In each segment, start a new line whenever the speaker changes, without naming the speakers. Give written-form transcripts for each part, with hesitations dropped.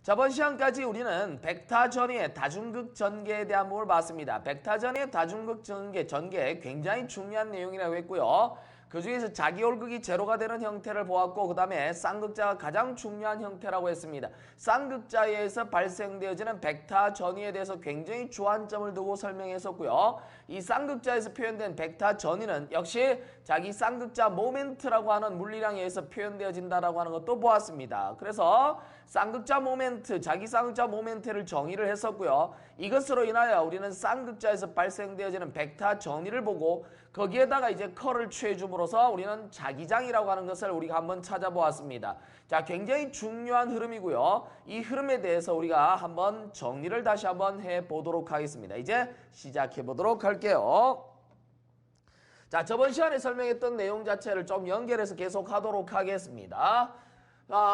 저번 시간까지 우리는 벡터 전위의 다중극 전개에 대한 부분을 봤습니다. 벡터 전위의 다중극 전개 굉장히 중요한 내용이라고 했고요. 그 중에서 자기홀극이 제로가 되는 형태를 보았고 그 다음에 쌍극자가 가장 중요한 형태라고 했습니다. 쌍극자에 의해서 발생되어지는 벡터 전위에 대해서 굉장히 주안점을 두고 설명했었고요. 이 쌍극자에서 표현된 벡터 전위는 역시 자기 쌍극자 모멘트라고 하는 물리량에 의해서 표현되어진다라고 하는 것도 보았습니다. 그래서 쌍극자 모멘트, 자기 쌍극자 모멘트를 정의를 했었고요. 이것으로 인하여 우리는 쌍극자에서 발생되어지는 벡터 전위를 보고 거기에다가 이제 컬을 취해줌으로써 우리는 자기장이라고 하는 것을 우리가 한번 찾아보았습니다. 자, 굉장히 중요한 흐름이고요. 이 흐름에 대해서 우리가 한번 정리를 다시 한번 해보도록 하겠습니다. 이제 시작해보도록 할게요. 자, 저번 시간에 설명했던 내용 자체를 좀 연결해서 계속 하도록 하겠습니다.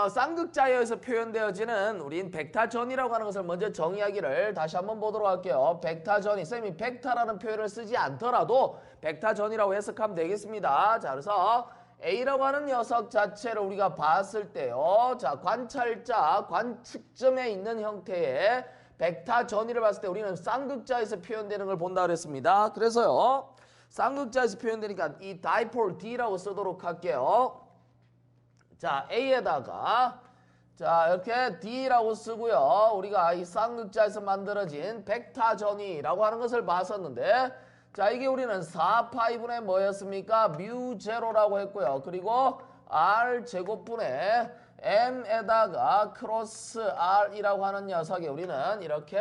쌍극자에 의해서 표현되어지는 우린 벡터 전위라고 하는 것을 먼저 정의하기를 다시 한번 보도록 할게요. 벡터 전위, 쌤이 벡터라는 표현을 쓰지 않더라도 벡터 전위라고 해석하면 되겠습니다. 자, 그래서 A라고 하는 녀석 자체를 우리가 봤을 때요. 자, 관찰자, 관측점에 있는 형태의 벡터 전위를 봤을 때 우리는 쌍극자에서 표현되는 걸 본다 그랬습니다. 그래서요, 쌍극자에서 표현되니까 이 다이폴 D라고 쓰도록 할게요. 자, A에다가 자, 이렇게 D라고 쓰고요. 우리가 이 쌍극자에서 만들어진 벡터 전위라고 하는 것을 봤었는데, 자, 이게 우리는 4파이분의 뭐였습니까? 뮤 제로라고 했고요. 그리고 R 제곱분의 M에다가 크로스 R이라고 하는 녀석에 우리는 이렇게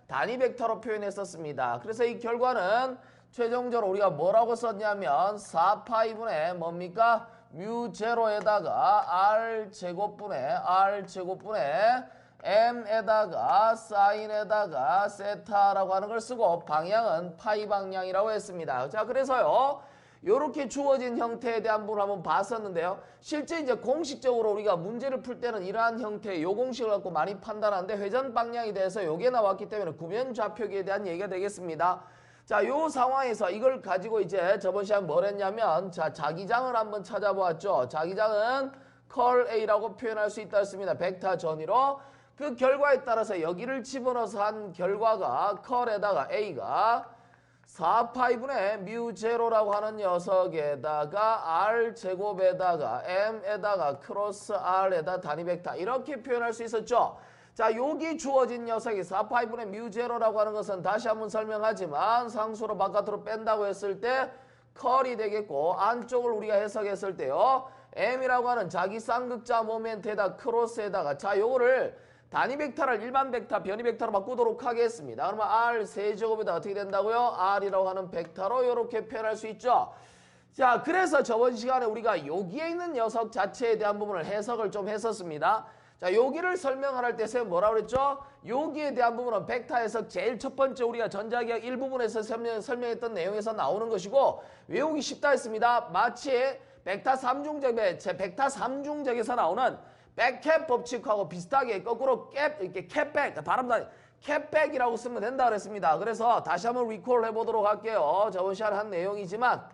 단위 벡터로 표현했었습니다. 그래서 이 결과는 최종적으로 우리가 뭐라고 썼냐면 4파이분의 뭡니까? 뮤 제로에다가 R 제곱분의 M에다가 사인에다가 세타라고 하는 걸 쓰고 방향은 파이 방향이라고 했습니다. 자, 그래서요, 요렇게 주어진 형태에 대한 부분을 한번 봤었는데요. 실제 이제 공식적으로 우리가 문제를 풀 때는 이러한 형태의 요 공식을 갖고 많이 판단하는데 회전 방향에 대해서 요게 나왔기 때문에 구면 좌표기에 대한 얘기가 되겠습니다. 자, 요 상황에서 이걸 가지고 이제 저번 시간 뭘 했냐면, 자, 자기장을 한번 찾아보았죠. 자기장은 컬 A라고 표현할 수 있다 했습니다. 벡터 전위로. 그 결과에 따라서 여기를 집어넣어서 한 결과가 컬에다가 A가 4파이분의 뮤 제로라고 하는 녀석에다가 R 제곱에다가 M에다가 크로스 R에다 단위 벡터 이렇게 표현할 수 있었죠. 자, 여기 주어진 녀석이 4파이분의 뮤 제로라고 하는 것은 다시 한번 설명하지만 상수로 바깥으로 뺀다고 했을 때 컬이 되겠고, 안쪽을 우리가 해석했을 때요, M이라고 하는 자기 쌍극자 모멘트에다 크로스에다가, 자, 요거를 단위 벡터를 일반 벡터, 변이 벡터로 바꾸도록 하겠습니다. 그러면 R 세제곱에다 어떻게 된다고요? R이라고 하는 벡터로 이렇게 표현할 수 있죠. 자, 그래서 저번 시간에 우리가 여기에 있는 녀석 자체에 대한 부분을 해석을 좀 했었습니다. 자, 여기를 설명을 할 때 쌤 뭐라고 그랬죠? 여기에 대한 부분은 벡터 해석 제일 첫 번째 우리가 전자기학 일부분에서 설명했던 내용에서 나오는 것이고, 외우기 쉽다 했습니다. 마치 벡터 3중적에서 나오는 백캡 법칙하고 비슷하게 거꾸로 이렇게 캡백, 발음도 캡백이라고 쓰면 된다 그랬습니다. 그래서 다시 한번 리콜 해보도록 할게요. 저번 시간에 한 내용이지만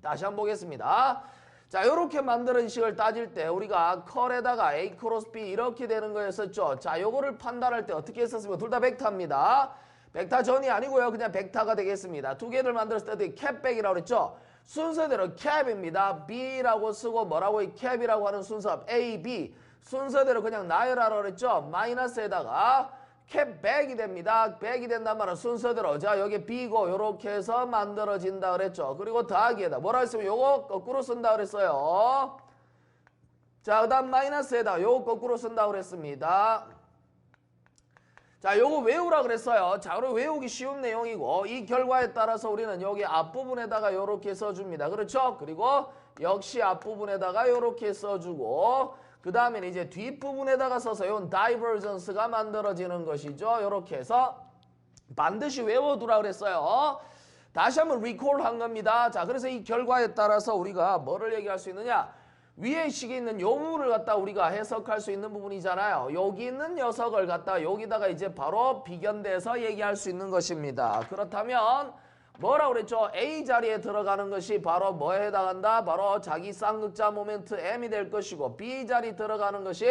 다시 한번 보겠습니다. 자, 요렇게 만드는 식을 따질 때 우리가 컬에다가 A 크로스 B 이렇게 되는 거였었죠. 자, 요거를 판단할 때 어떻게 했었으면 둘 다 벡터입니다. 벡터 전이 아니고요. 그냥 벡터가 되겠습니다. 두 개를 만들었을 때 캡백이라고 그랬죠. 순서대로 캡입니다. B라고 쓰고 뭐라고 이 캡이라고 하는 순서 A, B 순서대로 그냥 나열하라고 그랬죠. 마이너스에다가 캡백이 됩니다. 백이 된단 말은 순서대로 자, 여기 B고 요렇게 해서 만들어진다 그랬죠. 그리고 더하기에다 뭐라 했으면 요거 거꾸로 쓴다 그랬어요. 자, 그 다음 마이너스에다 요거 거꾸로 쓴다 그랬습니다. 자, 요거 외우라 그랬어요. 자, 그리고 외우기 쉬운 내용이고, 이 결과에 따라서 우리는 여기 앞부분에다가 요렇게 써줍니다. 그렇죠? 그리고 역시 앞부분에다가 요렇게 써주고, 그 다음에는 이제 뒷부분에다가 써서 요 다이버전스가 만들어지는 것이죠. 요렇게 해서 반드시 외워두라 그랬어요. 다시 한번 리콜 한 겁니다. 자, 그래서 이 결과에 따라서 우리가 뭐를 얘기할 수 있느냐? 위에 식에 있는 요물을 갖다 우리가 해석할 수 있는 부분이잖아요. 여기 있는 녀석을 갖다 여기다가 이제 바로 비견돼서 얘기할 수 있는 것입니다. 그렇다면 뭐라고 그랬죠? A 자리에 들어가는 것이 바로 뭐에 해당한다? 바로 자기 쌍극자 모멘트 M이 될 것이고, B 자리 들어가는 것이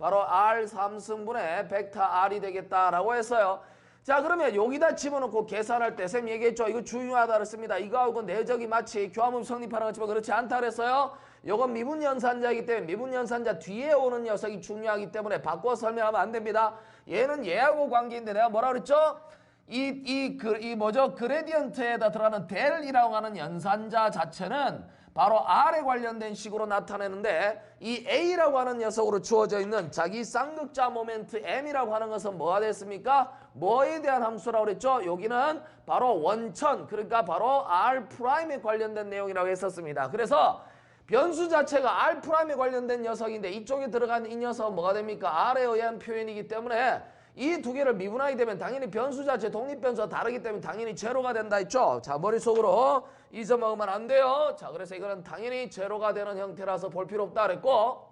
바로 R 3승분의 벡터 R이 되겠다라고 했어요. 자, 그러면 여기다 집어넣고 계산할 때 쌤 얘기했죠. 이거 중요하다 그랬습니다. 이거하고 내적이 마치 교함음 성립하는 것처럼 그렇지 않다 그랬어요. 이건 미분연산자이기 때문에 미분연산자 뒤에 오는 녀석이 중요하기 때문에 바꿔 설명하면 안 됩니다. 얘는 얘하고 관계인데 내가 뭐라 그랬죠? 그레디언트에다 들어가는 델이라고 하는 연산자 자체는 바로 R에 관련된 식으로 나타내는데 이 A라고 하는 녀석으로 주어져 있는 자기 쌍극자 모멘트 M이라고 하는 것은 뭐가 됐습니까? 뭐에 대한 함수라고 그랬죠? 여기는 바로 원천, 그러니까 바로 R'에 관련된 내용이라고 했었습니다. 그래서 변수 자체가 R'에 관련된 녀석인데 이쪽에 들어간 이 녀석은 뭐가 됩니까? R에 의한 표현이기 때문에 이 두 개를 미분하게 되면 당연히 변수 자체 독립변수가 다르기 때문에 당연히 제로가 된다 했죠. 자, 머릿속으로 잊어먹으면 안 돼요. 자, 그래서 이거는 당연히 제로가 되는 형태라서 볼 필요 없다 그랬고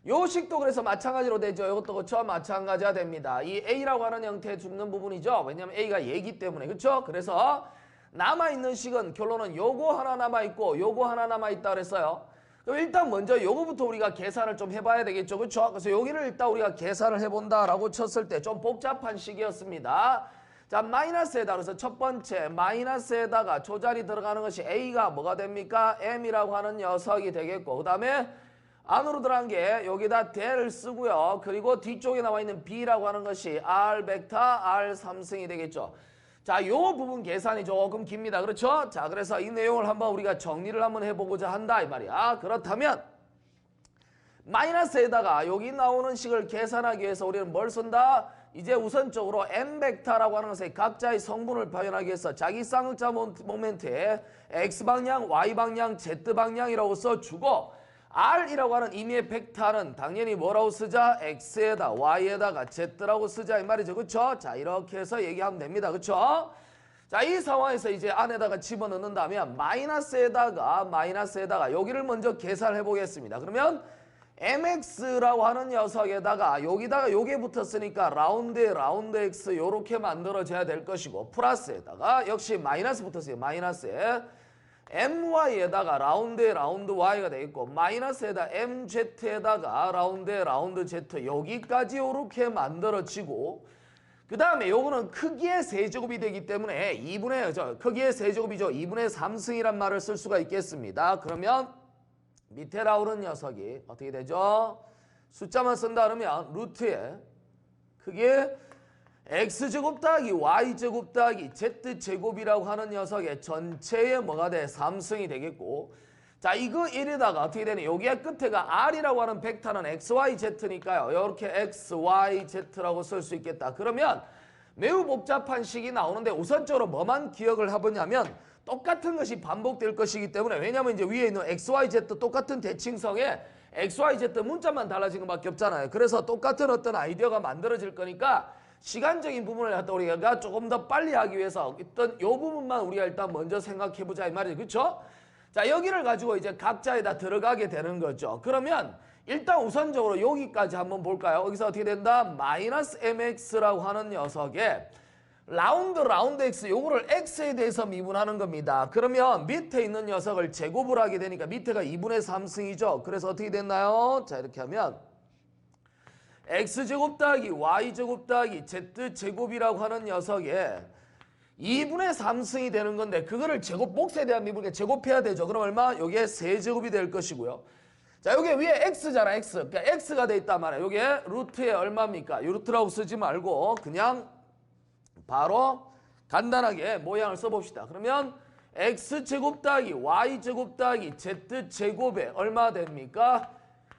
요 식도 그래서 마찬가지로 되죠. 이것도 그렇죠. 마찬가지가 됩니다. 이 A라고 하는 형태에 죽는 부분이죠. 왜냐하면 A가 얘기 때문에 그렇죠. 그래서 남아있는 식은 결론은 요거 하나 남아있고 요거 하나 남아있다 그랬어요. 그럼 일단 먼저 요거부터 우리가 계산을 좀 해봐야 되겠죠. 그렇죠? 그래서 여기를 일단 우리가 계산을 해본다라고 쳤을 때 좀 복잡한 식이었습니다. 자, 마이너스에다 그래서 첫 번째 마이너스에다가 조자리 들어가는 것이 A가 뭐가 됩니까? M이라고 하는 녀석이 되겠고 그 다음에 안으로 들어간 게 여기다 델을 쓰고요. 그리고 뒤쪽에 나와 있는 B라고 하는 것이 R 벡터 R 3승이 되겠죠. 자, 요 부분 계산이 조금 깁니다. 그렇죠? 자, 그래서 이 내용을 한번 우리가 정리를 한번 해보고자 한다 이 말이야. 그렇다면 마이너스에다가 여기 나오는 식을 계산하기 위해서 우리는 뭘 쓴다? 이제 우선적으로 M 벡터라고 하는 것의 각자의 성분을 표현하기 위해서 자기 쌍극자 모멘트에 X방향, Y방향, Z방향이라고 써주고 R이라고 하는 임의의 벡터는 당연히 뭐라고 쓰자? X에다 Y에다가 Z라고 쓰자 이 말이죠. 그쵸? 자, 이렇게 해서 얘기하면 됩니다. 그쵸? 자, 이 상황에서 이제 안에다가 집어넣는다면 마이너스에다가 여기를 먼저 계산해 보겠습니다. 그러면 MX라고 하는 녀석에다가 여기다가 요게 붙었으니까 라운드에 라운드 X 요렇게 만들어져야 될 것이고 플러스에다가 역시 마이너스 붙었어요. 마이너스에 MY에다가 라운드에 라운드 Y가 되겠고 마이너스에다 MZ에다가 라운드에 라운드 Z 여기까지 이렇게 만들어지고 그 다음에 요거는 크기의 세제곱이 되기 때문에 크기의 세제곱이죠. 2분의 3승이란 말을 쓸 수가 있겠습니다. 그러면 밑에 나오는 녀석이 어떻게 되죠? 숫자만 쓴다 그러면 루트에 크기의 X제곱 더하기 Y제곱 더하기 Z제곱이라고 하는 녀석의 전체의 뭐가 돼? 3승이 되겠고 자, 이거 1에다가 어떻게 되냐? 여기에 끝에가 R이라고 하는 벡터는 XYZ니까요. 이렇게 XYZ라고 쓸 수 있겠다. 그러면 매우 복잡한 식이 나오는데 우선적으로 뭐만 기억을 해보냐면 똑같은 것이 반복될 것이기 때문에 왜냐면 이제 위에 있는 XYZ 똑같은 대칭성에 XYZ 문자만 달라진 것밖에 없잖아요. 그래서 똑같은 어떤 아이디어가 만들어질 거니까 시간적인 부분을 갖다 우리가 조금 더 빨리 하기 위해서 일단 이 부분만 우리가 일단 먼저 생각해보자 이 말이죠. 그렇죠? 자, 여기를 가지고 이제 각자에다 들어가게 되는 거죠. 그러면 일단 우선적으로 여기까지 한번 볼까요? 여기서 어떻게 된다? 마이너스 MX라고 하는 녀석에 라운드 X 요거를 X에 대해서 미분하는 겁니다. 그러면 밑에 있는 녀석을 제곱을 하게 되니까 밑에가 2분의 3승이죠. 그래서 어떻게 됐나요? 자, 이렇게 하면 X제곱 더하기 Y제곱 더하기 Z제곱이라고 하는 녀석에 2분의 3승이 되는 건데 그거를 제곱 복수에 대한 미분에 제곱해야 되죠. 그럼 얼마? 요게 세제곱이 될 것이고요. 자, 요게 위에 X잖아. X. 그러니까 X가 돼 있단 말이야. 요게 루트에 얼마입니까? 요 루트라고 쓰지 말고 그냥 바로 간단하게 모양을 써봅시다. 그러면 X제곱 더하기 Y제곱 더하기 Z제곱에 얼마 됩니까?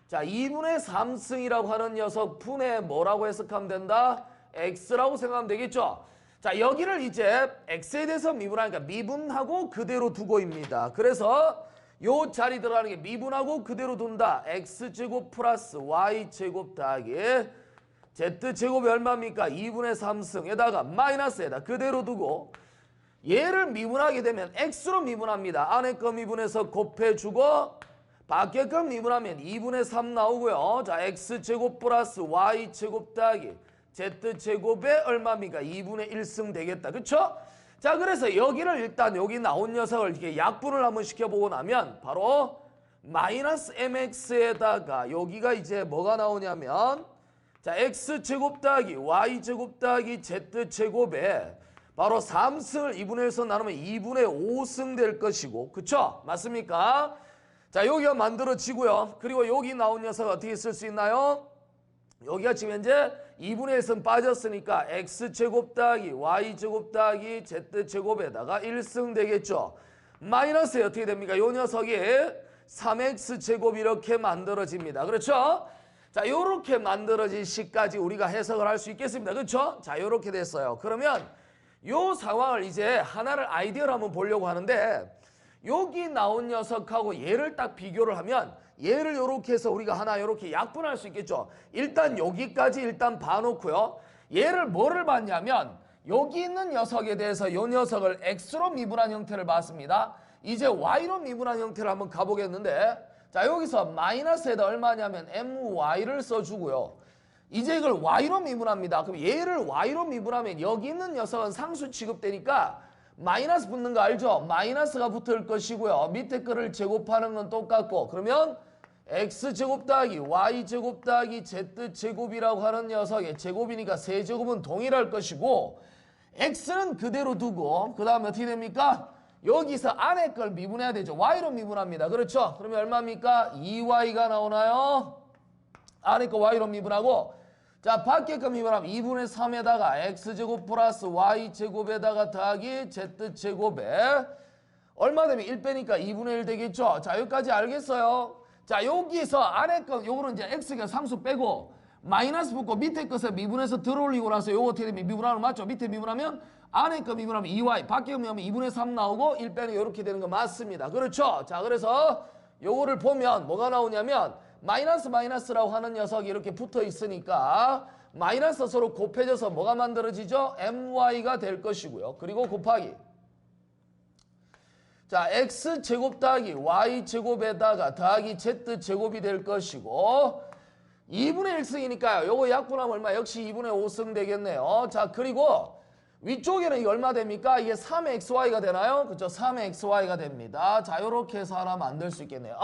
자, 2분의 3승이라고 하는 녀석 분의 뭐라고 해석하면 된다? X라고 생각하면 되겠죠? 자, 여기를 이제 X에 대해서 미분하니까 미분하고 그대로 두고입니다. 그래서 요 자리 들어가는 게 미분하고 그대로 둔다. X제곱 플러스 Y제곱 더하기 Z제곱이 얼마입니까? 2분의 3승에다가 마이너스에다 그대로 두고 얘를 미분하게 되면 X로 미분합니다. 안에 거 미분해서 곱해주고 밖에 거 미분하면 2분의 3 나오고요. 자, X제곱 플러스 Y제곱 더하기 Z제곱에 얼마입니까? 2분의 1승 되겠다. 그쵸? 자, 그래서 여기를 일단 여기 나온 녀석을 이렇게 약분을 한번 시켜보고 나면 바로 마이너스 mx에다가 여기가 이제 뭐가 나오냐면 자 x제곱 더하기 y제곱 더하기 z제곱에 바로 3승을 2분의 1서 나누면 2분의 5승 될 것이고 그쵸? 맞습니까? 자 여기가 만들어지고요. 그리고 여기 나온 녀석 어떻게 쓸 수 있나요? 여기가 지금 현재 2분의 1승 빠졌으니까 x제곱 더하기 y제곱 더하기 z제곱에다가 1승 되겠죠. 마이너스에 어떻게 됩니까? 이 녀석이 3x제곱 이렇게 만들어집니다. 그렇죠? 자 요렇게 만들어진 식까지 우리가 해석을 할 수 있겠습니다. 그렇죠? 자 요렇게 됐어요. 그러면 요 상황을 이제 하나를 아이디어로 한번 보려고 하는데 여기 나온 녀석하고 얘를 딱 비교를 하면 얘를 요렇게 해서 우리가 하나 요렇게 약분할 수 있겠죠. 일단 여기까지 일단 봐놓고요. 얘를 뭐를 봤냐면 여기 있는 녀석에 대해서 요 녀석을 x로 미분한 형태를 봤습니다. 이제 y로 미분한 형태를 한번 가보겠는데 자 여기서 마이너스에다 얼마냐면 my를 써주고요. 이제 이걸 y로 미분합니다. 그럼 얘를 y로 미분하면 여기 있는 녀석은 상수 취급되니까 마이너스 붙는 거 알죠? 마이너스가 붙을 것이고요. 밑에 거를 제곱하는 건 똑같고 그러면 x제곱 더하기 y제곱 더하기 z제곱이라고 하는 녀석의 제곱이니까 세제곱은 동일할 것이고 x는 그대로 두고 그 다음에 어떻게 됩니까? 여기서 안에 걸 미분해야 되죠. y로 미분합니다. 그렇죠? 그러면 얼마입니까? 2y가 나오나요? 안에 거 y로 미분하고 자 밖에 거 미분하면 2분의 3에다가 x제곱 플러스 y제곱에다가 더하기 z제곱에 얼마 되면 1 빼니까 2분의 1 되겠죠? 자 여기까지 알겠어요? 자 여기서 안에 거 요거는 이제 x가 상수 빼고 마이너스 붙고 밑에 것을 미분해서 들어올리고 나서 요거 어떻게 되면 미분하는 거 맞죠? 밑에 미분하면 안에 거 미분하면 2y 밖에 거 미분하면 2분의 3 나오고 1 빼는 이렇게 되는 거 맞습니다. 그렇죠? 자 그래서 요거를 보면 뭐가 나오냐면 마이너스라고 하는 녀석이 이렇게 붙어 있으니까 마이너스 서로 곱해져서 뭐가 만들어지죠? my가 될 것이고요. 그리고 곱하기 자 x제곱 더하기 y제곱에다가 더하기 z제곱이 될 것이고 2분의 1승이니까요. 요거 약분하면 얼마? 역시 2분의 5승 되겠네요. 자 그리고 위쪽에는 이게 얼마 됩니까? 이게 3xy가 되나요? 그쵸? 3xy가 됩니다. 자 요렇게 해서 하나 만들 수 있겠네요.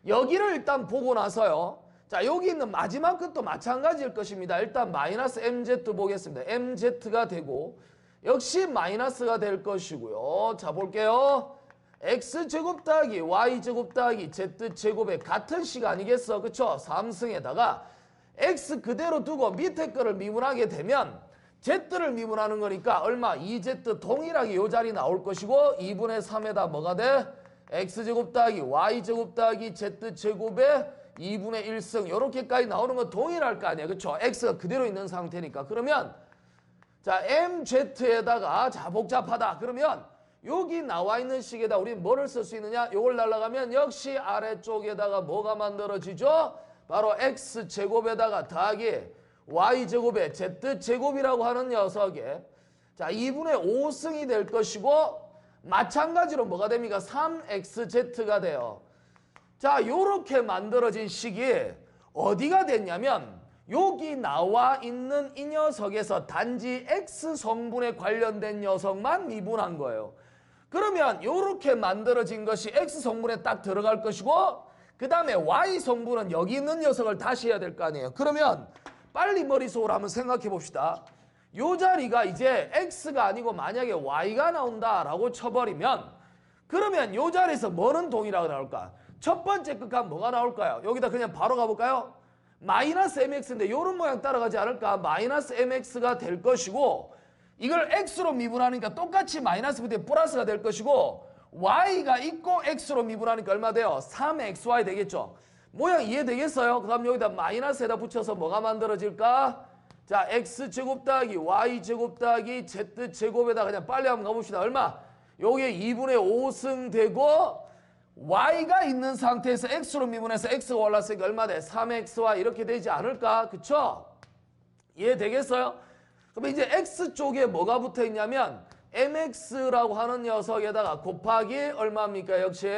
여기를 일단 보고 나서요. 자 여기 있는 마지막 것도 마찬가지일 것입니다. 일단 마이너스 mz 보겠습니다. mz가 되고 역시 마이너스가 될 것이고요. 자 볼게요. x제곱 더하기 y제곱 더하기 z제곱의 같은 식 아니겠어? 그쵸? 3승에다가 x 그대로 두고 밑에 거를 미분하게 되면 z를 미분하는 거니까 얼마? 2z 동일하게 이 자리 나올 것이고 2분의 3에다 뭐가 돼? x제곱 더하기 y제곱 더하기 z제곱에 2분의 1승 이렇게까지 나오는 건 동일할 거 아니에요. 그쵸? x가 그대로 있는 상태니까. 그러면 자 mz에다가 자 복잡하다. 그러면 여기 나와 있는 식에다 우리 뭐를 쓸 수 있느냐? 이걸 날라가면 역시 아래쪽에다가 뭐가 만들어지죠? 바로 x제곱에다가 더하기 y제곱에 z제곱이라고 하는 녀석에 자 2분의 5승이 될 것이고 마찬가지로 뭐가 됩니까? 3xz가 돼요. 자 요렇게 만들어진 식이 어디가 됐냐면 여기 나와 있는 이 녀석에서 단지 x 성분에 관련된 녀석만 미분한 거예요. 그러면 요렇게 만들어진 것이 x 성분에 딱 들어갈 것이고 그 다음에 y 성분은 여기 있는 녀석을 다시 해야 될 거 아니에요. 그러면 빨리 머릿속으로 한번 생각해 봅시다. 요 자리가 이제 x가 아니고 만약에 y가 나온다라고 쳐버리면 그러면 요 자리에서 뭐는 동일하게 나올까? 첫 번째 끝값 뭐가 나올까요? 여기다 그냥 바로 가볼까요? 마이너스 mx인데 요런 모양 따라가지 않을까? 마이너스 mx가 될 것이고 이걸 x로 미분하니까 똑같이 마이너스 붙에 플러스가 될 것이고 y가 있고 x로 미분하니까 얼마 돼요? 3xy 되겠죠? 모양 이해되겠어요? 그 다음 여기다 마이너스에다 붙여서 뭐가 만들어질까? 자 x제곱 더하기 y제곱 더하기 z제곱에다 그냥 빨리 한번 가봅시다. 얼마? 요게 2분의 5승 되고 y가 있는 상태에서 x로 미분해서 x가 올랐으니까 얼마 돼? 3xy 이렇게 되지 않을까? 그쵸? 이해되겠어요? 그럼 이제 x쪽에 뭐가 붙어 있냐면 mx라고 하는 녀석에다가 곱하기 얼마입니까? 역시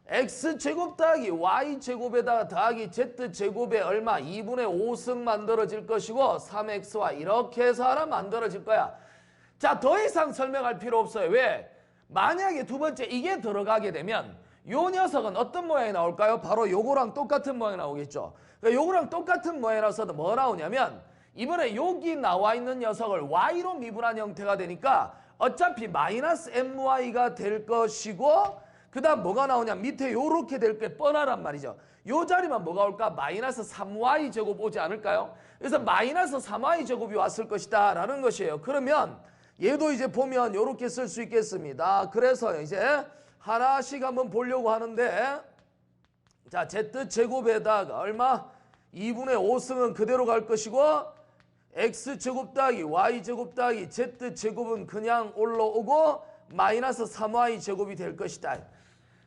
x제곱 더하기 y제곱에다가 더하기 z제곱에 얼마? 2분의 5승 만들어질 것이고 3xy 이렇게 해서 하나 만들어질 거야. 자, 더 이상 설명할 필요 없어요. 왜? 만약에 두 번째 이게 들어가게 되면 요 녀석은 어떤 모양이 나올까요? 바로 요거랑 똑같은 모양이 나오겠죠. 그러니까 요거랑 똑같은 모양이라서 뭐 나오냐면 이번에 여기 나와 있는 녀석을 y로 미분한 형태가 되니까 어차피 마이너스 my가 될 것이고 그 다음 뭐가 나오냐 밑에 요렇게 될 게 뻔하란 말이죠. 요 자리만 뭐가 올까? 마이너스 3y 제곱 오지 않을까요? 그래서 마이너스 3y 제곱이 왔을 것이다 라는 것이에요. 그러면 얘도 이제 보면 요렇게 쓸 수 있겠습니다. 그래서 이제 하나씩 한번 보려고 하는데 자 z제곱에다가 얼마? 2분의 5승은 그대로 갈 것이고 x제곱 더하기 y제곱 더하기 z제곱은 그냥 올라오고 마이너스 3y 제곱이 될 것이다.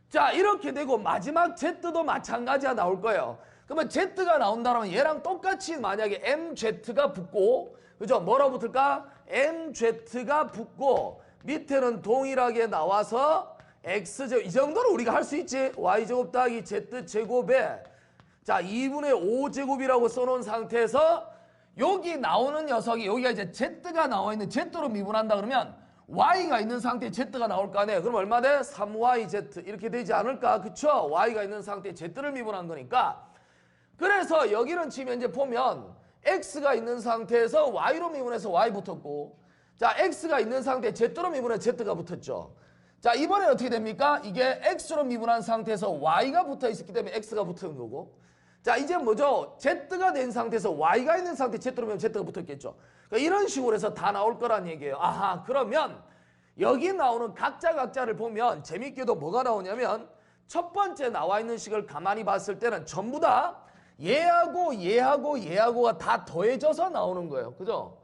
자 이렇게 되고 마지막 z도 마찬가지가 나올 거예요. 그러면 z가 나온다면 얘랑 똑같이 만약에 mz가 붙고 그죠? 뭐라 붙을까? mz가 붙고 밑에는 동일하게 나와서 x제곱 이 정도는 우리가 할 수 있지. y제곱 더하기 z제곱에 자 2분의 5제곱이라고 써놓은 상태에서 여기 나오는 녀석이 여기가 이제 z가 나와 있는 z로 미분한다 그러면 y가 있는 상태에 z가 나올 거 아니에요. 그럼 얼마 돼? 3yz 이렇게 되지 않을까? 그쵸? y가 있는 상태에 z를 미분한 거니까. 그래서 여기는 지금 이제 보면 x가 있는 상태에서 y로 미분해서 y 붙었고 자 x가 있는 상태에 z로 미분해 z가 붙었죠. 자 이번에 어떻게 됩니까? 이게 x로 미분한 상태에서 y가 붙어 있었기 때문에 x가 붙은 거고 자 이제 뭐죠? z가 된 상태에서 y가 있는 상태에 z로 미분하면 z가 붙었겠죠. 그러니까 이런 식으로 해서 다 나올 거란 얘기예요. 아하 그러면 여기 나오는 각자를 보면 재밌게도 뭐가 나오냐면 첫 번째 나와 있는 식을 가만히 봤을 때는 전부 다 얘하고가 다 더해져서 나오는 거예요. 그죠?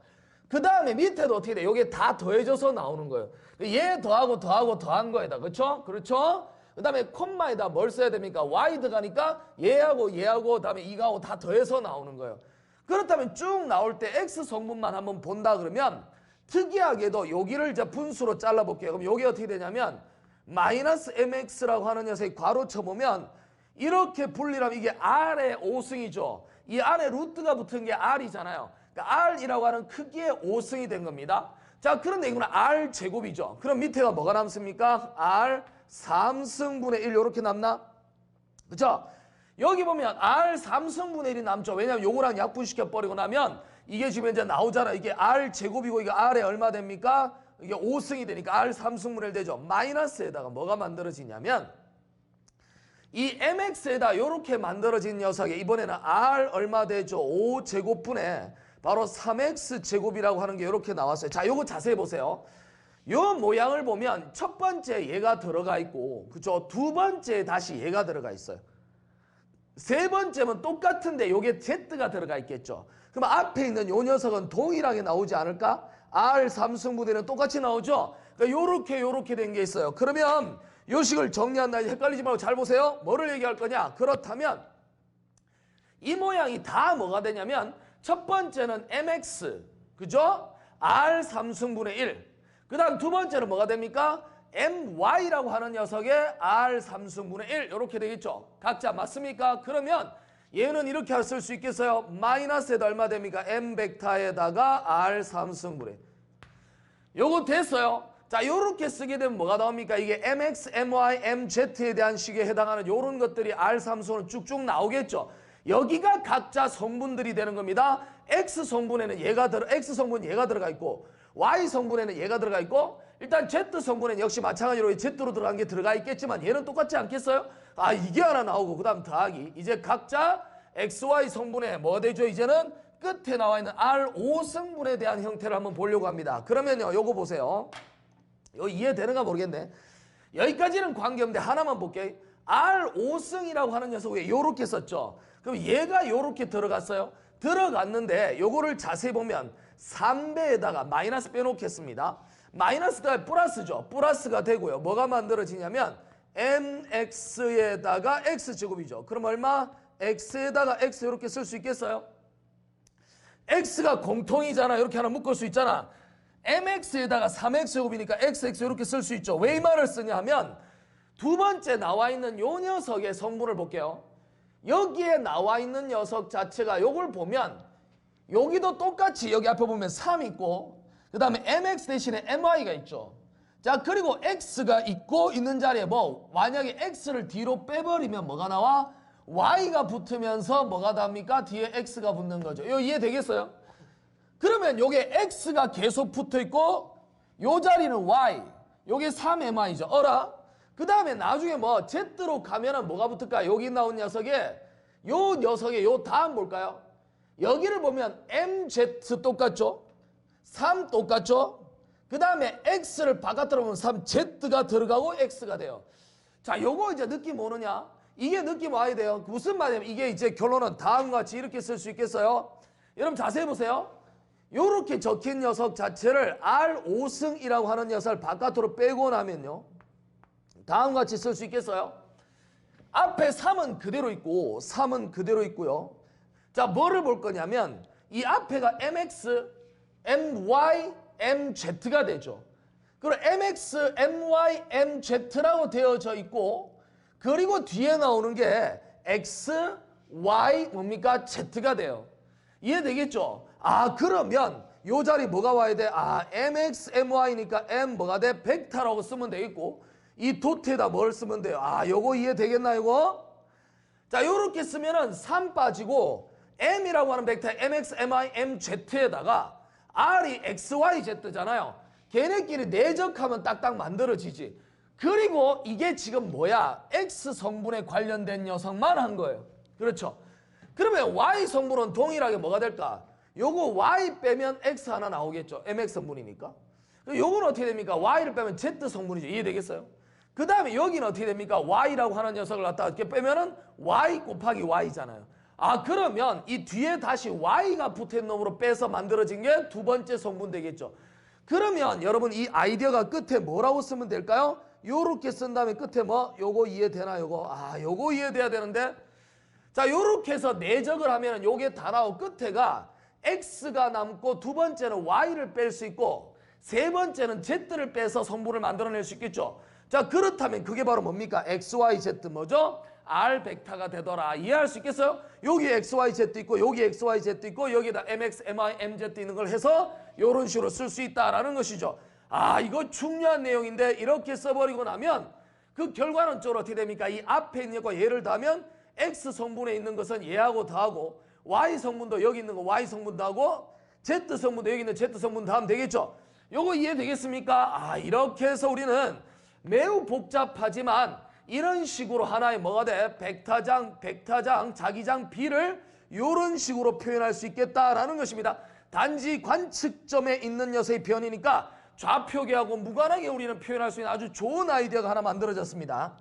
그 다음에 밑에도 어떻게 돼? 이게 다 더해져서 나오는 거예요. 얘 더하고 더한 거에다. 그렇죠? 그렇죠? 그 다음에 콤마에다 뭘 써야 됩니까? y 들어가니까 얘하고 다음에 이거하고 다 더해서 나오는 거예요. 그렇다면 쭉 나올 때 x 성분만 한번 본다 그러면 특이하게도 여기를 이제 분수로 잘라볼게요. 그럼 여기 어떻게 되냐면 마이너스 mx라고 하는 녀석이 괄호 쳐보면 이렇게 분리하면 이게 r의 5승이죠. 이 안에 루트가 붙은 게 r이잖아요. 그러니까 r이라고 하는 크기의 5승이 된 겁니다. 자 그런데 이거는 r 제곱이죠. 그럼 밑에가 뭐가 남습니까? r 3승분의 1 이렇게 남나? 그렇죠? 여기 보면 r 3승분의 1이 남죠. 왜냐하면 요거랑 약분시켜 버리고 나면 이게 지금 이제 나오잖아. 이게 r 제곱이고 이게 r에 얼마 됩니까? 이게 5승이 되니까 r 3승분의 1 되죠. 마이너스에다가 뭐가 만들어지냐면 이 mx에다 이렇게 만들어진 녀석에 이번에는 r 얼마 되죠? 5제곱분의 바로 3x 제곱이라고 하는 게 이렇게 나왔어요. 자, 요거 자세히 보세요. 요 모양을 보면 첫 번째 얘가 들어가 있고 그죠? 두 번째 다시 얘가 들어가 있어요. 세 번째는 똑같은데 요게 z가 들어가 있겠죠. 그럼 앞에 있는 요 녀석은 동일하게 나오지 않을까? r 3승분의는 똑같이 나오죠. 그러니까 요렇게 된 게 있어요. 그러면 요 식을 정리한다. 헷갈리지 말고 잘 보세요. 뭐를 얘기할 거냐? 그렇다면 이 모양이 다 뭐가 되냐면 첫 번째는 mx 그죠? r 3승분의 1. 그 다음 두 번째는 뭐가 됩니까? my라고 하는 녀석의 r 3승분의 1 이렇게 되겠죠. 각자 맞습니까? 그러면 얘는 이렇게 쓸 수 있겠어요? 마이너스에다 얼마 됩니까? m 벡터에다가 r 3승분의 요거 됐어요. 자 요렇게 쓰게 되면 뭐가 나옵니까? 이게 mx, my, mz에 대한 식에 해당하는 요런 것들이 r 3승으로 쭉쭉 나오겠죠. 여기가 각자 성분들이 되는 겁니다. x 성분에는 x 성분 얘가 들어가 있고 y 성분에는 얘가 들어가 있고 일단 z 성분에는 역시 마찬가지로 z로 들어간 게 들어가 있겠지만 얘는 똑같지 않겠어요? 아 이게 하나 나오고 그 다음 더하기 이제 각자 xy 성분에 뭐 되죠? 이제는 끝에 나와 있는 R5승분에 대한 형태를 한번 보려고 합니다. 그러면요 요거 보세요. 이거 이해되는가 모르겠네. 여기까지는 관계없는데 하나만 볼게요. R5승이라고 하는 녀석에 요렇게 썼죠. 그럼 얘가 요렇게 들어갔어요. 들어갔는데 요거를 자세히 보면 3배에다가 마이너스 빼놓겠습니다. 마이너스가 플러스죠. 플러스가 되고요. 뭐가 만들어지냐면 mx에다가 x제곱이죠. 그럼 얼마? x에다가 x 이렇게 쓸 수 있겠어요? x가 공통이잖아. 이렇게 하나 묶을 수 있잖아. mx에다가 3x제곱이니까 xx 이렇게 쓸 수 있죠. 왜 이 말을 쓰냐 하면 두 번째 나와 있는 요 녀석의 성분을 볼게요. 여기에 나와 있는 녀석 자체가 요걸 보면 여기도 똑같이 여기 앞에 보면 3 있고 그 다음에 mx 대신에 my가 있죠. 자, 그리고 x가 있고 있는 자리에 뭐 만약에 x를 뒤로 빼버리면 뭐가 나와? y가 붙으면서 뭐가 답니까? 뒤에 x가 붙는 거죠. 이거 이해되겠어요? 그러면 요게 x가 계속 붙어 있고 요 자리는 y, 요게 3mi죠. 어라? 그 다음에 나중에 뭐 z로 가면은 뭐가 붙을까? 여기 나온 녀석에 요 녀석의 요 다음 볼까요? 여기를 보면 mz 똑같죠? 3 똑같죠? 그 다음에 x를 바깥으로 보면 3z가 들어가고 x가 돼요. 자, 요거 이제 느낌 오느냐? 이게 느낌 와야 돼요. 무슨 말이냐면 이게 이제 결론은 다음과 같이 이렇게 쓸 수 있겠어요? 여러분 자세히 보세요. 요렇게 적힌 녀석 자체를 R5승이라고 하는 녀석을 바깥으로 빼고 나면요. 다음과 같이 쓸 수 있겠어요? 앞에 3은 그대로 있고 3은 그대로 있고요. 자, 뭐를 볼 거냐면 이 앞에가 mx, my, mz가 되죠. 그리고 mx, my, mz라고 되어져 있고 그리고 뒤에 나오는 게 x, y 뭡니까? z가 돼요. 이해되겠죠? 아, 그러면 요 자리 뭐가 와야 돼? 아, mx, my니까 m 뭐가 돼? 벡터라고 쓰면 되겠고 이 도트에다 뭘 쓰면 돼요? 아, 요거 이해되겠나 이거? 자, 요렇게 쓰면은 3 빠지고 m이라고 하는 벡터 mx, my, mz에다가 r이 x, y, z잖아요. 걔네끼리 내적하면 딱딱 만들어지지. 그리고 이게 지금 뭐야? x 성분에 관련된 녀석만 한 거예요. 그렇죠? 그러면 y 성분은 동일하게 뭐가 될까? 요거 y 빼면 x 하나 나오겠죠. mx 성분이니까. 요건 어떻게 됩니까? y를 빼면 z 성분이죠. 이해되겠어요? 그 다음에 여기는 어떻게 됩니까? y라고 하는 녀석을 갖다가 이렇게 빼면은 y 곱하기 y잖아요. 아, 그러면 이 뒤에 다시 y가 붙은 놈으로 빼서 만들어진 게 두 번째 성분 되겠죠. 그러면 여러분 이 아이디어가 끝에 뭐라고 쓰면 될까요? 요렇게 쓴 다음에 끝에 뭐? 요거 이해되나 요거? 아, 요거 이해돼야 되는데. 자, 요렇게 해서 내적을 하면 요게 다 나오고 끝에가 x가 남고 두 번째는 y를 뺄 수 있고 세 번째는 z를 빼서 성분을 만들어낼 수 있겠죠. 자, 그렇다면 그게 바로 뭡니까? x, y, z 뭐죠? R 벡터가 되더라. 이해할 수 있겠어요? 여기 x, y, z 있고 여기 x, y, z 있고 여기다 mx, my, mz 있는 걸 해서 이런 식으로 쓸 수 있다라는 것이죠. 아, 이거 중요한 내용인데 이렇게 써버리고 나면 그 결과는 좀 어떻게 됩니까? 이 앞에 있는 것과 얘를 더하면 x 성분에 있는 것은 얘하고 더하고 y 성분도 여기 있는 거 y 성분 더하고 z 성분도 여기 있는 z 성분 더하면 되겠죠. 요거 이해되겠습니까? 아, 이렇게 해서 우리는 매우 복잡하지만 이런 식으로 하나의 뭐가 돼? 벡터장, 자기장 B를 이런 식으로 표현할 수 있겠다라는 것입니다. 단지 관측점에 있는 녀석의 변이니까 좌표계하고 무관하게 우리는 표현할 수 있는 아주 좋은 아이디어가 하나 만들어졌습니다.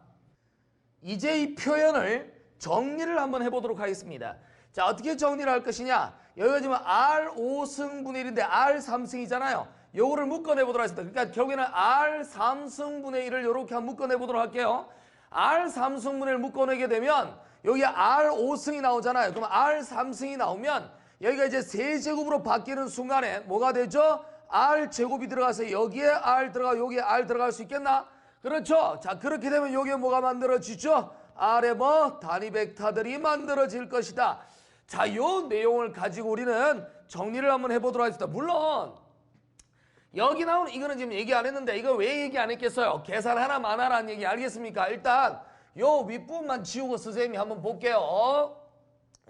이제 이 표현을 정리를 한번 해보도록 하겠습니다. 자, 어떻게 정리를 할 것이냐? 여기가 지금 R5승분의 1인데 R3승이잖아요. 요거를 묶어내보도록 하겠습니다. 그러니까 결국에는 R3승분의 1을 이렇게 한번 묶어내보도록 할게요. R3승분의 1을 묶어내게 되면 여기 R5승이 나오잖아요. 그럼 R3승이 나오면 여기가 이제 세제곱으로 바뀌는 순간에 뭐가 되죠? R제곱이 들어가서 여기에 R 들어가고 여기에 R 들어갈 수 있겠나? 그렇죠? 자, 그렇게 되면 여기에 뭐가 만들어지죠? R에 뭐? 단위 벡터들이 만들어질 것이다. 자, 요 내용을 가지고 우리는 정리를 한번 해보도록 하겠습니다. 물론 여기 나오는 이거는 지금 얘기 안 했는데 이거 왜 얘기 안 했겠어요? 계산 하나만 하라는 얘기 알겠습니까? 일단 요 윗부분만 지우고 선생님이 한번 볼게요.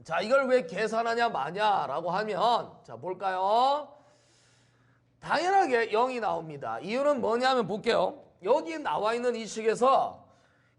자, 이걸 왜 계산하냐 마냐 라고 하면 자, 볼까요? 당연하게 0이 나옵니다. 이유는 뭐냐면 볼게요. 여기 나와 있는 이 식에서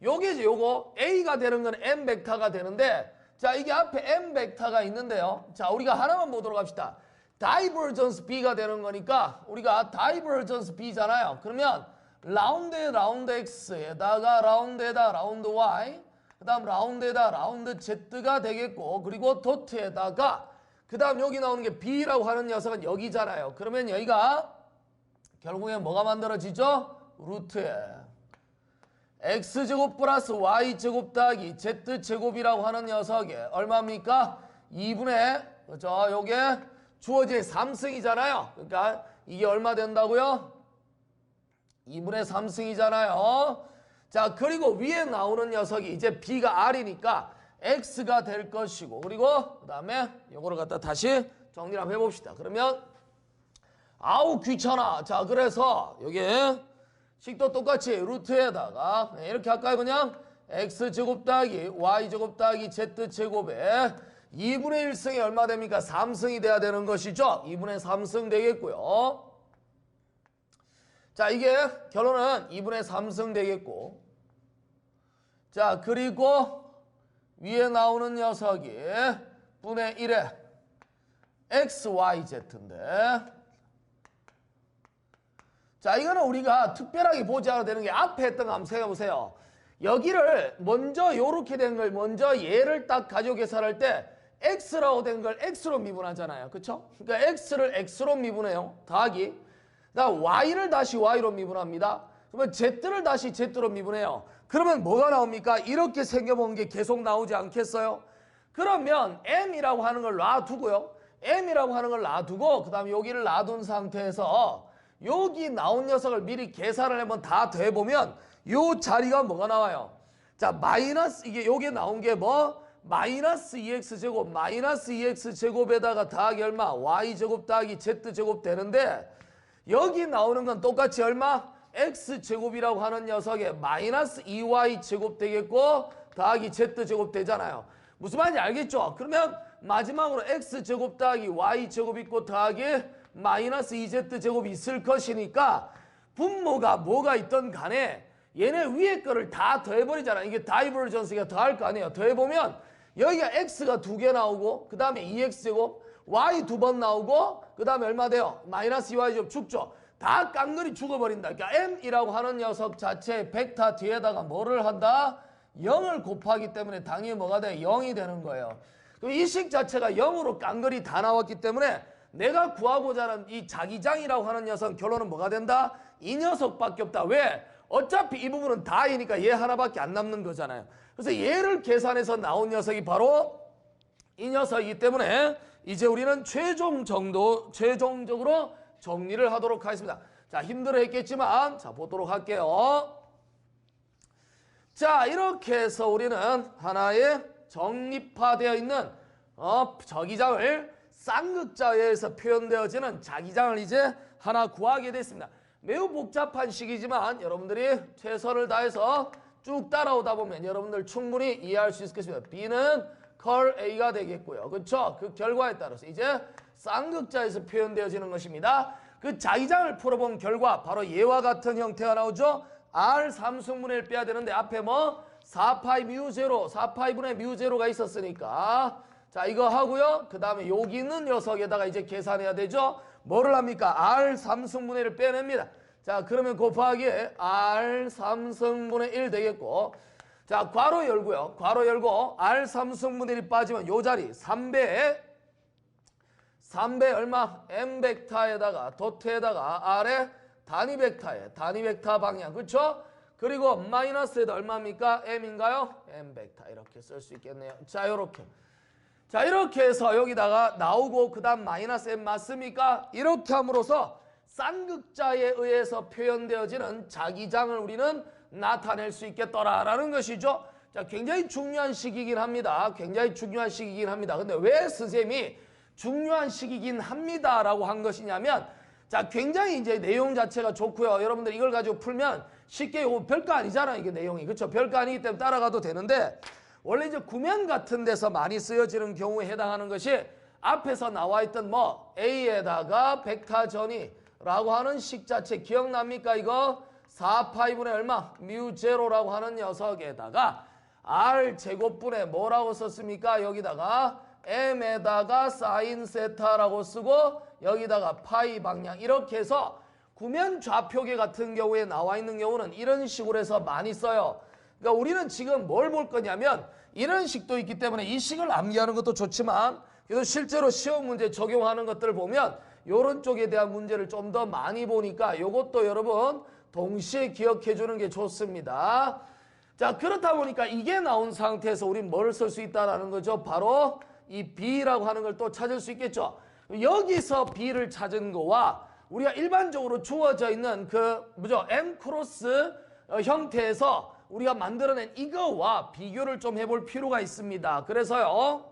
요게 이제 요거 A가 되는 건 M 벡터가 되는데 자, 이게 앞에 M 벡터가 있는데요. 자, 우리가 하나만 보도록 합시다. 다이버전스 B가 되는 거니까 우리가 다이버전스 B잖아요. 그러면 라운드에 라운드 X에다가 라운드에다 라운드 Y 그 다음 라운드에다 라운드 Z가 되겠고 그리고 도트에다가 그 다음 여기 나오는 게 B라고 하는 녀석은 여기잖아요. 그러면 여기가 결국엔 뭐가 만들어지죠? 루트에 X제곱 플러스 Y제곱 더하기 Z제곱이라고 하는 녀석에 얼마입니까? 2분의 그죠? 요게 주어진 3승이잖아요. 그러니까 이게 얼마 된다고요? 2분의 3승이잖아요. 자, 그리고 위에 나오는 녀석이 이제 B가 R이니까 X가 될 것이고 그리고 그 다음에 요거를 갖다 다시 정리를 한번 해봅시다. 그러면 아우 귀찮아. 자, 그래서 여기
식도 똑같이 루트에다가 이렇게 할까요? 그냥 x제곱 더하기 y제곱 더하기 z제곱에 2분의 1승이 얼마 됩니까? 3승이 돼야 되는 것이죠. 2분의 3승 되겠고요. 자, 이게 결론은 2분의 3승 되겠고, 자, 그리고 위에 나오는 녀석이 분의 1에 xyz인데, 자, 이거는 우리가 특별하게 보지 않아도 되는 게 앞에 했던 거 한번 생각해보세요. 여기를 먼저 요렇게 된 걸 먼저 얘를 딱 가지고 계산할 때 x라고 된 걸 x로 미분하잖아요. 그쵸? 그러니까 x를 x로 미분해요. 더하기. 그다음 y를 다시 y로 미분합니다. 그러면 z를 다시 z로 미분해요. 그러면 뭐가 나옵니까? 이렇게 생겨본 게 계속 나오지 않겠어요? 그러면 m이라고 하는 걸 놔두고요. m이라고 하는 걸 놔두고 그 다음에 여기를 놔둔 상태에서 여기 나온 녀석을 미리 계산을 한번 다 더해보면 요 자리가 뭐가 나와요? 자, 마이너스, 이게 여기에 나온 게 뭐? 마이너스 2x제곱, 마이너스 2x제곱에다가 더하기 얼마? y제곱 더하기 z제곱 되는데, 여기 나오는 건 똑같이 얼마? x제곱이라고 하는 녀석에 마이너스 2y제곱 되겠고, 더하기 z제곱 되잖아요. 무슨 말인지 알겠죠? 그러면 마지막으로 x제곱 더하기 y제곱 있고 더하기 마이너스 2z제곱이 있을 것이니까 분모가 뭐가 있던 간에 얘네 위에 거를 다 더해버리잖아. 이게 다이버전스가 더할 거 아니에요. 더해보면 여기가 x가 2개 나오고 그 다음에 2x제곱 y 2번 나오고 그 다음에 얼마 돼요? 마이너스 2y제곱 죽죠. 다 깡그리 죽어버린다. 그러니까 m이라고 하는 녀석 자체 벡터 뒤에다가 뭐를 한다? 0을 곱하기 때문에 당연히 뭐가 돼? 0이 되는 거예요. 그럼 이 식 자체가 0으로 깡그리 다 나왔기 때문에 내가 구하고자 하는 이 자기장이라고 하는 녀석 결론은 뭐가 된다? 이 녀석밖에 없다. 왜? 어차피 이 부분은 다이니까 얘 하나밖에 안 남는 거잖아요. 그래서 얘를 계산해서 나온 녀석이 바로 이 녀석이기 때문에 이제 우리는 최종적으로 정리를 하도록 하겠습니다. 자, 힘들어 했겠지만 자, 보도록 할게요. 자, 이렇게 해서 우리는 하나의 정립화되어 있는 저기장을 쌍극자에 의해서 표현되어지는 자기장을 이제 하나 구하게 됐습니다. 매우 복잡한 식이지만 여러분들이 최선을 다해서 쭉 따라오다 보면 여러분들 충분히 이해할 수 있을 것입니다. B는 컬 A가 되겠고요. 그렇죠? 그 결과에 따라서 이제 쌍극자에서 표현되어지는 것입니다. 그 자기장을 풀어본 결과 바로 얘와 같은 형태가 나오죠. R 3승분의 1 빼야 되는데 앞에 뭐 4파이 뮤 제로, 4파이분의 뮤 제로가 있었으니까 자, 이거 하고요. 그 다음에 여기 있는 녀석에다가 이제 계산해야 되죠. 뭐를 합니까? R 3승분의 1을 빼냅니다. 자, 그러면 곱하기 R 3승분의 1 되겠고, 자, 괄호 열고요. 괄호 열고 R 3승분의 1이 빠지면 요 자리 3배 얼마? M 벡터에다가 도트에다가 R에 단위 벡터 방향. 그렇죠? 그리고 마이너스에다 얼마입니까? M인가요? M 벡터 이렇게 쓸 수 있겠네요. 자, 요렇게. 자, 이렇게 해서 여기다가 나오고 그 다음 마이너스 M 맞습니까? 이렇게 함으로써 쌍극자에 의해서 표현되어지는 자기장을 우리는 나타낼 수 있겠더라라는 것이죠. 자, 굉장히 중요한 식이긴 합니다. 굉장히 중요한 식이긴 합니다. 근데 왜 선생님이 중요한 식이긴 합니다라고 한 것이냐면, 자, 굉장히 이제 내용 자체가 좋고요. 여러분들 이걸 가지고 풀면 쉽게 이거 별거 아니잖아요. 이게 내용이. 그렇죠? 별거 아니기 때문에 따라가도 되는데, 원래 이제 구면 같은 데서 많이 쓰여지는 경우에 해당하는 것이 앞에서 나와 있던 뭐 A에다가 벡터 전이라고 하는 식 자체 기억납니까? 이거 4파이분의 얼마? 뮤 제로라고 하는 녀석에다가 R 제곱분의 뭐라고 썼습니까? 여기다가 M에다가 사인 세타라고 쓰고 여기다가 파이 방향 이렇게 해서 구면 좌표계 같은 경우에 나와 있는 경우는 이런 식으로 해서 많이 써요. 그러니까 우리는 지금 뭘 볼 거냐면 이런 식도 있기 때문에 이 식을 암기하는 것도 좋지만 그래도 실제로 시험 문제 적용하는 것들을 보면 이런 쪽에 대한 문제를 좀 더 많이 보니까 이것도 여러분 동시에 기억해 주는 게 좋습니다. 자, 그렇다 보니까 이게 나온 상태에서 우리는 뭘 쓸 수 있다는 거죠. 바로 이 B라고 하는 걸 또 찾을 수 있겠죠. 여기서 B를 찾은 거와 우리가 일반적으로 주어져 있는 그 뭐죠? M 크로스 형태에서 우리가 만들어낸 이거와 비교를 좀 해볼 필요가 있습니다. 그래서요,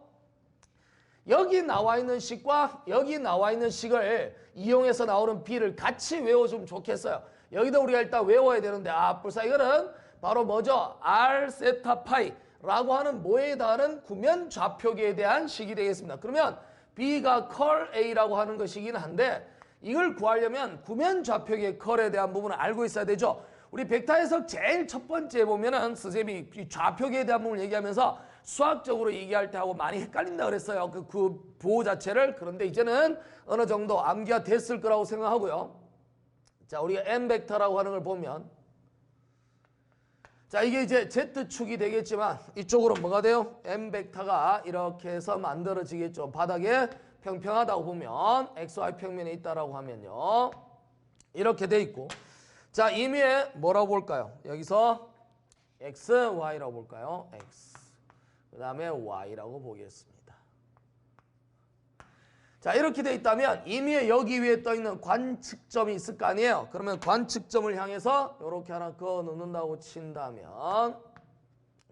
여기 나와 있는 식과 여기 나와 있는 식을 이용해서 나오는 B를 같이 외워주면 좋겠어요. 여기다 우리가 일단 외워야 되는데 불사 이거는 바로 뭐죠? R 세타 파이라고 하는 뭐에 해당하는 구면 좌표계에 대한 식이 되겠습니다. 그러면 B가 컬 A라고 하는 것이긴 한데 이걸 구하려면 구면 좌표계 컬에 대한 부분을 알고 있어야 되죠. 우리 벡터 해석 제일 첫 번째 보면은 선생님이 이 좌표계에 대한 부분을 얘기하면서 수학적으로 얘기할 때 하고 많이 헷갈린다 그랬어요. 그 부호 자체를. 그런데 이제는 어느 정도 암기가 됐을 거라고 생각하고요. 자, 우리가 M 벡터라고 하는 걸 보면 자, 이게 이제 Z축이 되겠지만 이쪽으로 뭐가 돼요? M 벡터가 이렇게 해서 만들어지겠죠. 바닥에 평평하다고 보면 XY 평면에 있다라고 하면요. 이렇게 돼 있고 자, 임의에 뭐라고 볼까요? 여기서 X, Y라고 볼까요? X. 그 다음에 Y라고 보겠습니다. 자, 이렇게 돼 있다면 임의에 여기 위에 떠 있는 관측점이 있을 거 아니에요? 그러면 관측점을 향해서 이렇게 하나 그어 놓는다고 친다면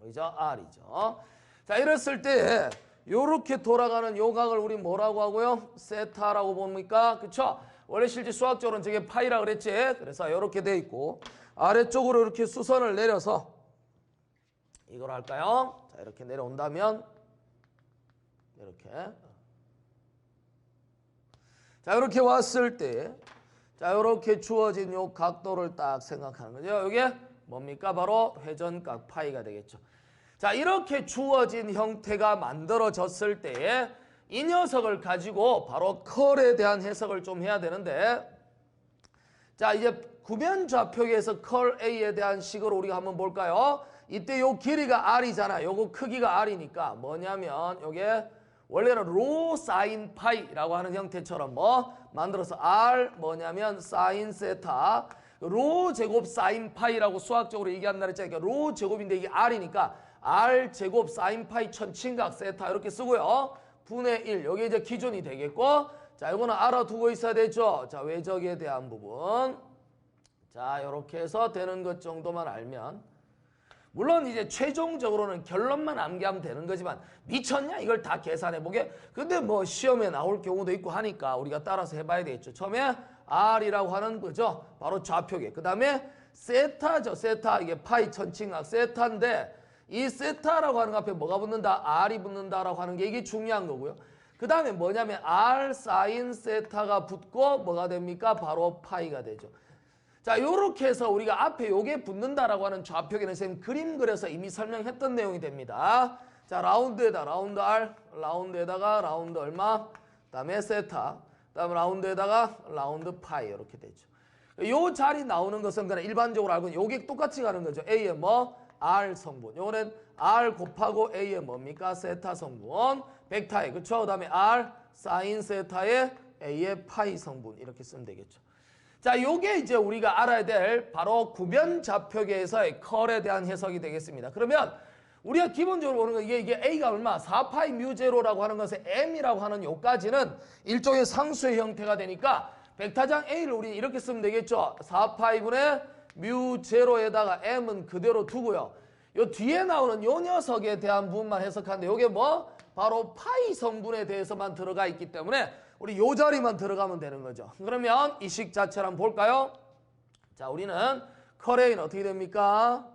그죠? R이죠. 자, 이랬을 때 이렇게 돌아가는 요 각을 우리 뭐라고 하고요? 세타라고 봅니까? 그쵸? 원래 실제 수학적으로는 저게 파이라 그랬지? 그래서 이렇게 돼 있고 아래쪽으로 이렇게 수선을 내려서 이걸 할까요? 자, 이렇게 내려온다면 이렇게 자, 이렇게 왔을 때 자, 이렇게 주어진 요 각도를 딱 생각하는 거죠. 이게 뭡니까? 바로 회전각 파이가 되겠죠. 자, 이렇게 주어진 형태가 만들어졌을 때에 이 녀석을 가지고 바로 컬에 대한 해석을 좀 해야 되는데 자, 이제 구면 좌표계에서 컬 A에 대한 식으로 우리가 한번 볼까요? 이때 요 길이가 R이잖아. 요거 크기가 R이니까 뭐냐면 요게 원래는 로 사인 파이라고 하는 형태처럼 뭐 만들어서 R 뭐냐면 사인 세타 로 제곱 사인 파이라고 수학적으로 얘기한다 그랬잖아요. 로 제곱인데 이게 R이니까 R 제곱 사인 파이 천칭각 세타 이렇게 쓰고요. 분의 1 여기 이제 기준이 되겠고 자, 이거는 알아두고 있어야 되죠. 자, 외적에 대한 부분 자, 이렇게 해서 되는 것 정도만 알면 물론 이제 최종적으로는 결론만 암기하면 되는 거지만 미쳤냐 이걸 다 계산해 보게. 근데 뭐 시험에 나올 경우도 있고 하니까 우리가 따라서 해봐야 되겠죠. 처음에 R이라고 하는 거죠. 바로 좌표계. 그 다음에 세타죠. 세타 이게 파이 천칭각 세타인데 이 세타라고 하는 거 앞에 뭐가 붙는다? R이 붙는다라고 하는 게 이게 중요한 거고요. 그 다음에 뭐냐면 R 사인 세타가 붙고 뭐가 됩니까? 바로 파이가 되죠. 자, 요렇게 해서 우리가 앞에 요게 붙는다라고 하는 좌표계는 선생님 그림 그려서 이미 설명했던 내용이 됩니다. 자, 라운드에다 라운드 R, 라운드에다가 라운드 얼마? 그다음에 세타, 그다음에 라운드에다가 라운드 파이 이렇게 되죠. 요 자리 나오는 것은 그냥 일반적으로 알고 있는 요게 똑같이 가는 거죠. A의 뭐? R 성분. 요거는 R 곱하고 A의 뭡니까? 세타 성분. 벡터에 그쵸? 그다음에 R 사인 세타의 A의 파이 성분 이렇게 쓰면 되겠죠. 자, 요게 이제 우리가 알아야 될 바로 구면 좌표계에서의 컬에 대한 해석이 되겠습니다. 그러면 우리가 기본적으로 보는 건 이게 A가 얼마? 4파이 뮤 제로라고 하는 것에 M이라고 하는 요까지는 일종의 상수의 형태가 되니까 벡터장 A를 우리는 이렇게 쓰면 되겠죠. 4파이분의 뮤 제로에다가 M은 그대로 두고요. 요 뒤에 나오는 요 녀석에 대한 부분만 해석하는데 요게 뭐? 바로 파이 성분에 대해서만 들어가 있기 때문에 우리 요 자리만 들어가면 되는 거죠. 그러면 이 식 자체를 한번 볼까요? 자, 우리는 컬에는 어떻게 됩니까?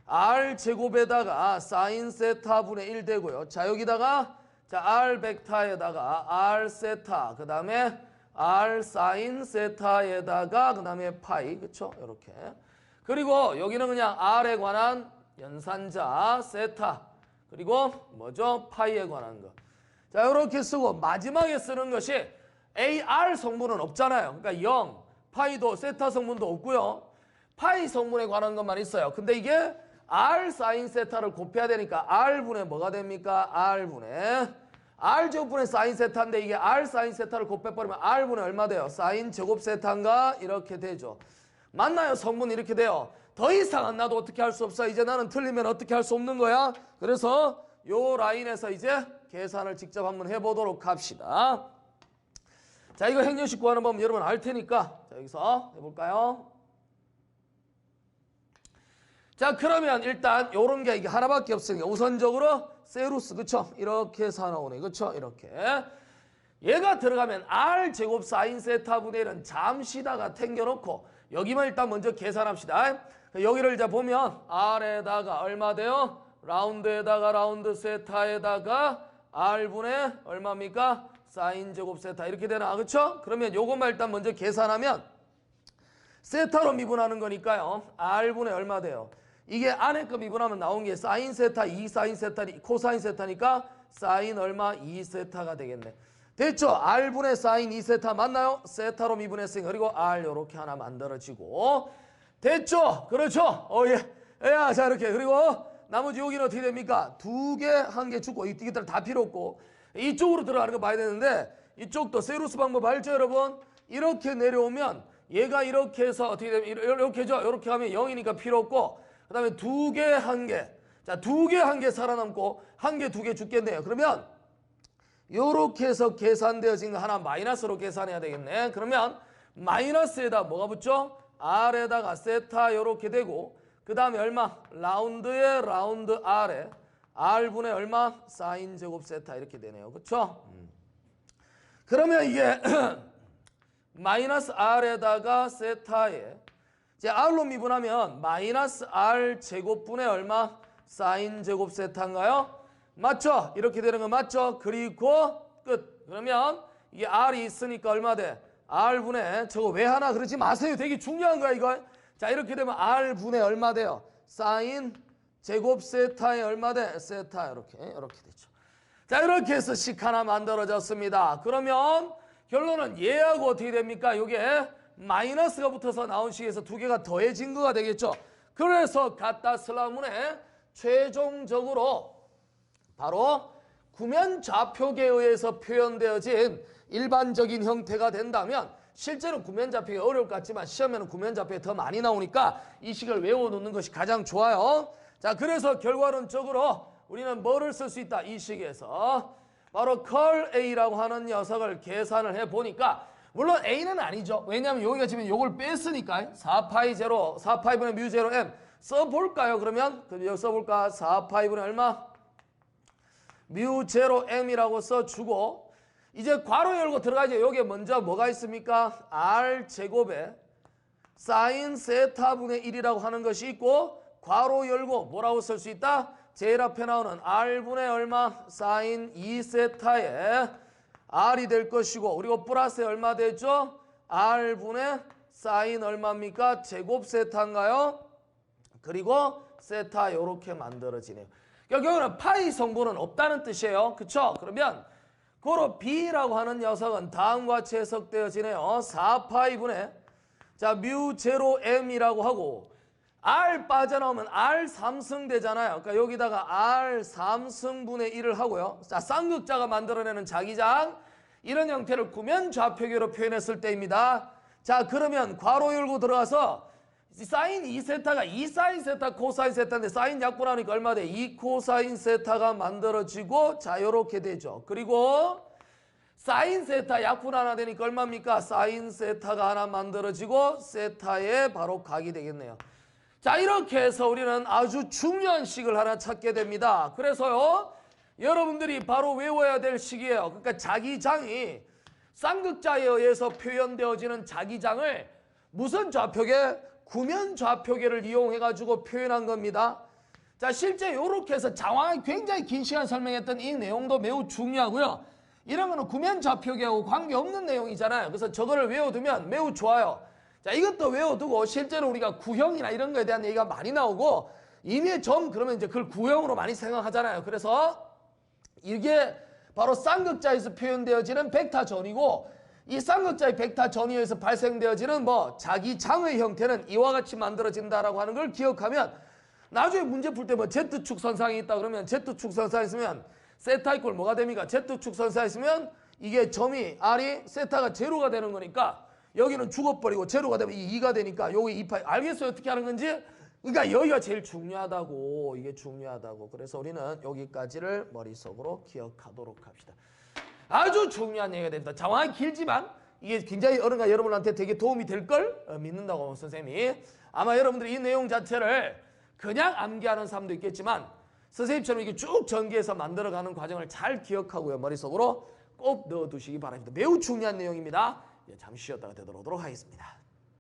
R 제곱에다가 사인 세타 분의 1 되고요. 자, 여기다가 자, R 벡터에다가 R 세타 그 다음에 R 사인 세타에다가 그 다음에 파이 그쵸? 이렇게 그리고 여기는 그냥 R에 관한 연산자 세타 그리고 뭐죠? 파이에 관한 거. 자, 이렇게 쓰고 마지막에 쓰는 것이 AR 성분은 없잖아요. 그러니까 0, 파이도 세타 성분도 없고요. 파이 성분에 관한 것만 있어요. 근데 이게 R 사인 세타를 곱해야 되니까 R분의 뭐가 됩니까? R분의 R 제곱분의 사인 세타인데 이게 R 사인 세타를 곱해버리면 R분의 얼마 돼요? 사인 제곱 세타인가? 이렇게 되죠. 맞나요? 성분 이렇게 돼요. 더 이상 안 나도 어떻게 할 수 없어. 이제 나는 틀리면 어떻게 할 수 없는 거야. 그래서 요 라인에서 이제 계산을 직접 한번 해보도록 합시다. 자, 이거 행렬식 구하는 법 여러분 알 테니까 자, 여기서 해볼까요? 자, 그러면 일단 요런 게 이게 하나밖에 없으니까 우선적으로 세루스 그쵸? 이렇게 해서 나오네 그쵸? 이렇게 얘가 들어가면 R 제곱 사인 세타 분의 1은 잠시다가 탱겨놓고 여기만 일단 먼저 계산합시다. 여기를 이제 보면 R에다가 얼마 돼요? 라운드에다가 라운드 세타에다가 R분의 얼마입니까? 사인 제곱 세타 이렇게 되나? 그렇죠? 그러면 요것만 일단 먼저 계산하면 세타로 미분하는 거니까요. R분의 얼마 돼요? 이게 안에 거 미분하면 나온 게 사인 세타, 2 사인 세타, 코사인 세타니까 사인 얼마? 2세타가 되겠네. 됐죠? R분의 사인 2세타 맞나요? 세타로 미분했으니까. 그리고 R 요렇게 하나 만들어지고 됐죠? 그렇죠? 예. 야, 자 이렇게. 그리고 나머지 여기는 어떻게 됩니까? 2개, 1개 주고 이것들 다 필요 없고 이쪽으로 들어가는 거 봐야 되는데 이쪽도 세루스 방법 알죠 여러분? 이렇게 내려오면 얘가 이렇게 해서 어떻게 되면 이렇게죠? 이렇게 하면 0이니까 필요 없고 그 다음에 2개, 1개. 자, 2개, 1개 살아남고 1개, 2개 죽겠네요. 그러면 요렇게 해서 계산되어진 거 하나 마이너스로 계산해야 되겠네. 그러면 마이너스에다 뭐가 붙죠? R에다가 세타 요렇게 되고 그 다음에 얼마? 라운드에 라운드 R에 R분의 얼마? 사인 제곱 세타 이렇게 되네요. 그쵸? 그러면 이게 마이너스 R에다가 세타에 이제 R로 미분하면 마이너스 R 제곱분의 얼마? 사인 제곱 세타인가요? 맞죠? 이렇게 되는 거 맞죠? 그리고 끝. 그러면 이게 R이 있으니까 얼마 돼? R분의 저거 왜 하나 그러지 마세요. 되게 중요한 거야 이거. 자 이렇게 되면 R분의 얼마 돼요? 사인 제곱 세타에 얼마 돼? 세타 이렇게 되죠. 자 이렇게 해서 식 하나 만들어졌습니다. 그러면 결론은 얘하고 어떻게 됩니까? 요게 마이너스가 붙어서 나온 식에서 두 개가 더해진 거가 되겠죠. 그래서 갖다 슬라문에 최종적으로 바로 구면 좌표계에 의해서 표현되어진 일반적인 형태가 된다면 실제로 구면 좌표계 어려울 것 같지만 시험에는 구면 좌표계 더 많이 나오니까 이 식을 외워놓는 것이 가장 좋아요. 자 그래서 결과론적으로 우리는 뭐를 쓸 수 있다? 이 식에서 바로 컬 A라고 하는 녀석을 계산을 해보니까 물론 A는 아니죠. 왜냐하면 여기가 지금 요걸 뺐으니까 4파이 제로 4파이분의 뮤 제로 M 써볼까요? 그러면 여기 써볼까? 4파이분의 얼마? 뮤 제로 M이라고 써주고 이제 괄호 열고 들어가죠. 여기에 먼저 뭐가 있습니까? R 제곱에 사인 세타분의 1이라고 하는 것이 있고 괄호 열고 뭐라고 쓸 수 있다? 제일 앞에 나오는 R분의 얼마? 사인 2세타에 R이 될 것이고 그리고 플러스에 얼마 되죠? R분의 사인 얼마입니까? 제곱 세타인가요? 그리고 세타 이렇게 만들어지네요. 결국은 파이 성분은 없다는 뜻이에요. 그쵸? 그러면 고로 B라고 하는 녀석은 다음과 같이 해석되어지네요. 4파이분의 자 뮤 제로 M이라고 하고 R 빠져나오면 R 3승 되잖아요. 그러니까 여기다가 R 3승분의 1을 하고요. 자 쌍극자가 만들어내는 자기장 이런 형태를 구면 좌표계로 표현했을 때입니다. 자 그러면 괄호 열고 들어가서 사인 2세타가 2사인 세타 코사인 세타인데 사인 약분하니까 얼마 돼? 2코사인 세타가 만들어지고 자 이렇게 되죠. 그리고 사인 세타 약분 하나 되니까 얼마입니까? 사인 세타가 하나 만들어지고 세타에 바로 각이 되겠네요. 자 이렇게 해서 우리는 아주 중요한 식을 하나 찾게 됩니다. 그래서요 여러분들이 바로 외워야 될 식이에요. 그러니까 자기장이 쌍극자에 의해서 표현되어지는 자기장을 무슨 좌표계? 구면 좌표계를 이용해가지고 표현한 겁니다. 자 실제 이렇게 해서 장황하게 굉장히 긴 시간 설명했던 이 내용도 매우 중요하고요. 이런 거는 구면 좌표계하고 관계없는 내용이잖아요. 그래서 저거를 외워두면 매우 좋아요. 자 이것도 외워두고 실제로 우리가 구형이나 이런 거에 대한 얘기가 많이 나오고 임의의 점 그러면 이제 그걸 구형으로 많이 생각하잖아요. 그래서 이게 바로 쌍극자에서 표현되어지는 벡터전이고 이 쌍극자의 벡터전이에서 발생되어지는 자기장의 형태는 이와 같이 만들어진다라고 하는 걸 기억하면 나중에 문제 풀 때 Z축 선상이 있다 그러면 Z축 선상이 있으면 세타 이꼴 뭐가 됩니까? Z축 선상이 있으면 이게 점이 R이 세타가 제로가 되는 거니까 여기는 죽어버리고 제로가 되면 이 2가 되니까 여기 2파이 알겠어요? 어떻게 하는 건지? 그러니까 여기가 제일 중요하다고 이게 중요하다고 그래서 우리는 여기까지를 머릿속으로 기억하도록 합시다. 아주 중요한 얘기가 됩니다. 장황하게 길지만 이게 굉장히 어른과 여러분한테 되게 도움이 될 걸 믿는다고 선생님이 아마 여러분들이 이 내용 자체를 그냥 암기하는 사람도 있겠지만 선생님처럼 이게 쭉 전개해서 만들어가는 과정을 잘 기억하고요. 머릿속으로 꼭 넣어두시기 바랍니다. 매우 중요한 내용입니다. 잠시 쉬었다가 되돌아오도록 하겠습니다.